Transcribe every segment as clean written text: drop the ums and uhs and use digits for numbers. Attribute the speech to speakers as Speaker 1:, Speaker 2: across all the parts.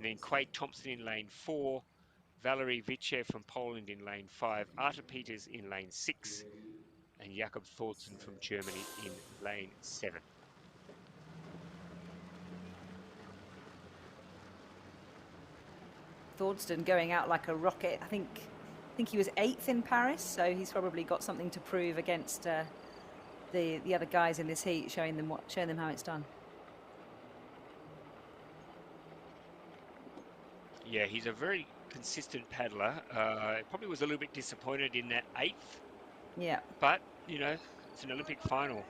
Speaker 1: And then Quade Thompson in lane 4, Valery Vichev from Poland in lane 5, Artur Peters in lane 6, and Jakob Thorsten from Germany in lane 7.
Speaker 2: Thorsten going out like a rocket. I think he was 8th in Paris, so he's probably got something to prove against the other guys in this heat, showing them how it's done.
Speaker 1: Yeah, he's a very consistent paddler. Probably was a little bit disappointed in that 8th.
Speaker 2: Yeah.
Speaker 1: But, you know, it's an Olympic final,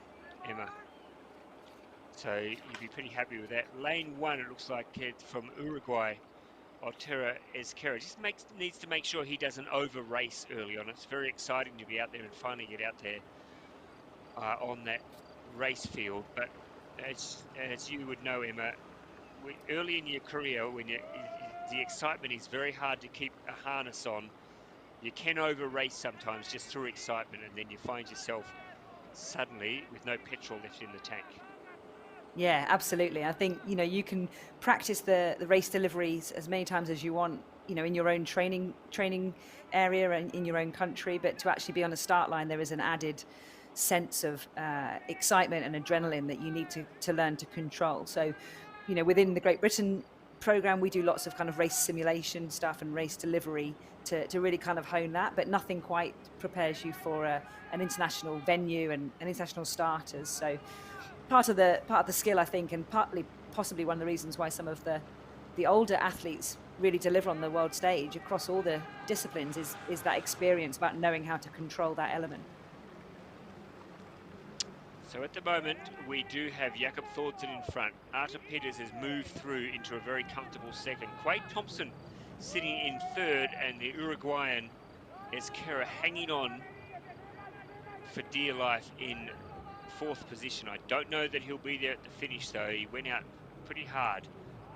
Speaker 1: Emma. So you'd be pretty happy with that. Lane 1, it looks like it's from Uruguay. Otero Ezquerra just needs to make sure he doesn't over-race early on. It's very exciting to be out there and finally get out there on that race field. But as you would know, Emma, early in your career, when the excitement is very hard to keep a harness on, you can over-race sometimes just through excitement, and then you find yourself suddenly with no petrol left in the tank.
Speaker 2: Yeah, absolutely. I think, you can practice the race deliveries as many times as you want, in your own training area and in your own country. But to actually be on a start line, there is an added sense of excitement and adrenaline that you need to learn to control. So, within the Great Britain program, we do lots of kind of race simulation stuff and race delivery to really kind of hone that. But nothing quite prepares you for an international venue and an international starters. So part of the skill, I think, and possibly one of the reasons why some of the older athletes really deliver on the world stage across all the disciplines is that experience about knowing how to control that element.
Speaker 1: So at the moment, we do have Jakob Thorsten in front. Artur Peters has moved through into a very comfortable second. Quade Thompson sitting in third, and the Uruguayan Ezquerra hanging on for dear life in 4th position. I don't know that he'll be there at the finish, though. He went out pretty hard.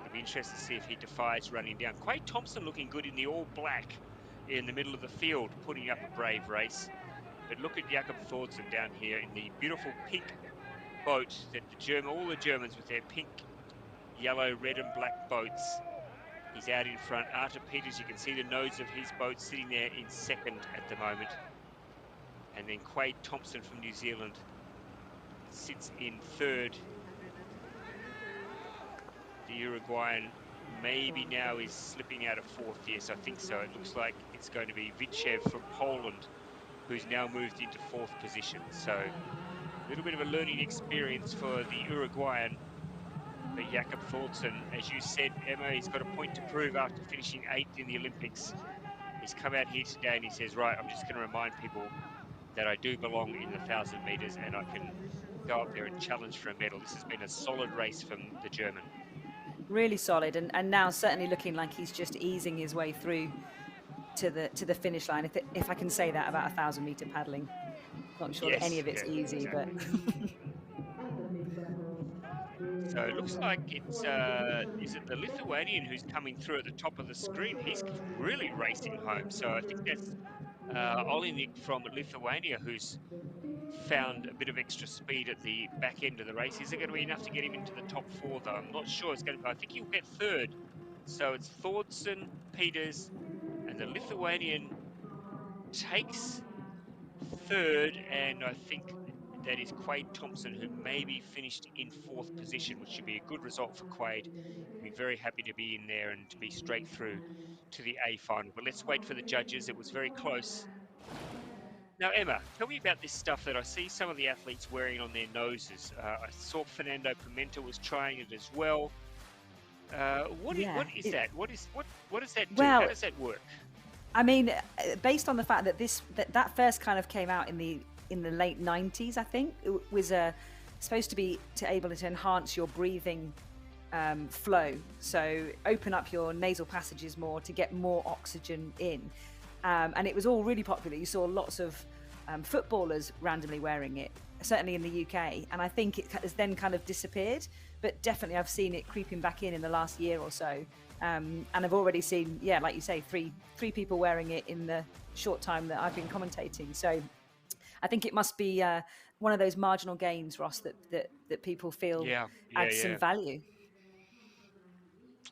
Speaker 1: It'll be interesting to see if he defies running down. Quade Thompson looking good in the all black in the middle of the field, putting up a brave race. But look at Jakob Thorsten down here in the beautiful pink boat that all the Germans with their pink, yellow, red and black boats. He's out in front. Artur Peters, you can see the nose of his boat sitting there in 2nd at the moment. And then Quade Thompson from New Zealand sits in 3rd. The Uruguayan maybe now is slipping out of 4th. Yes, I think so. It looks like it's going to be Vichev from Poland, who's now moved into 4th position. So a little bit of a learning experience for the Uruguayan. But Jakob Thorsten, as you said, Emma, he's got a point to prove after finishing 8th in the Olympics. He's come out here today and he says, right, I'm just going to remind people that I do belong in the 1,000 metres and I can go up there and challenge for a medal. This has been a solid race from the German.
Speaker 2: Really solid, and now certainly looking like he's just easing his way through to the finish line. If I can say that about 1,000 meter paddling, not sure that any of it's easy,
Speaker 1: exactly.
Speaker 2: but.
Speaker 1: So it looks like it's is it the Lithuanian who's coming through at the top of the screen? He's really racing home. So I think that's Olinik from Lithuania who's found a bit of extra speed at the back end of the race. Is it going to be enough to get him into the top 4 though? I'm not sure it's going to be. I think he'll get 3rd. So it's Thorsten, Peters, and the Lithuanian takes 3rd, and I think that is Quade Thompson, who maybe finished in 4th position, which should be a good result for Quade. Be very happy to be in there and to be straight through to the A final. But let's wait for the judges. It was very close. Now, Emma, tell me about this stuff that I see some of the athletes wearing on their noses. I saw Fernando Pimenta was trying it as well. What is that? What does that do?
Speaker 2: Well,
Speaker 1: how does that work?
Speaker 2: I mean, based on the fact that that first kind of came out in the late 90s, I think it was supposed to be able to enhance your breathing flow, so open up your nasal passages more to get more oxygen in, and it was all really popular. You saw lots of footballers randomly wearing it, certainly in the UK, and I think it has then kind of disappeared, but definitely I've seen it creeping back in the last year or so. And I've already seen, like you say, three people wearing it in the short time that I've been commentating. So I think it must be one of those marginal gains, Ross, that people feel adds some value.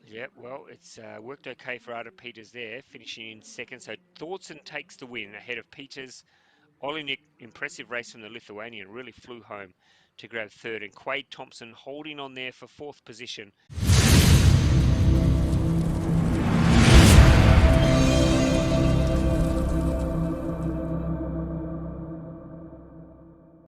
Speaker 1: Yeah, well, it's worked okay for Ada Peters there, finishing in second. So Thorson takes the win ahead of Peters. Olinik, impressive race from the Lithuanian, really flew home to grab third. And Quade Thompson holding on there for fourth position.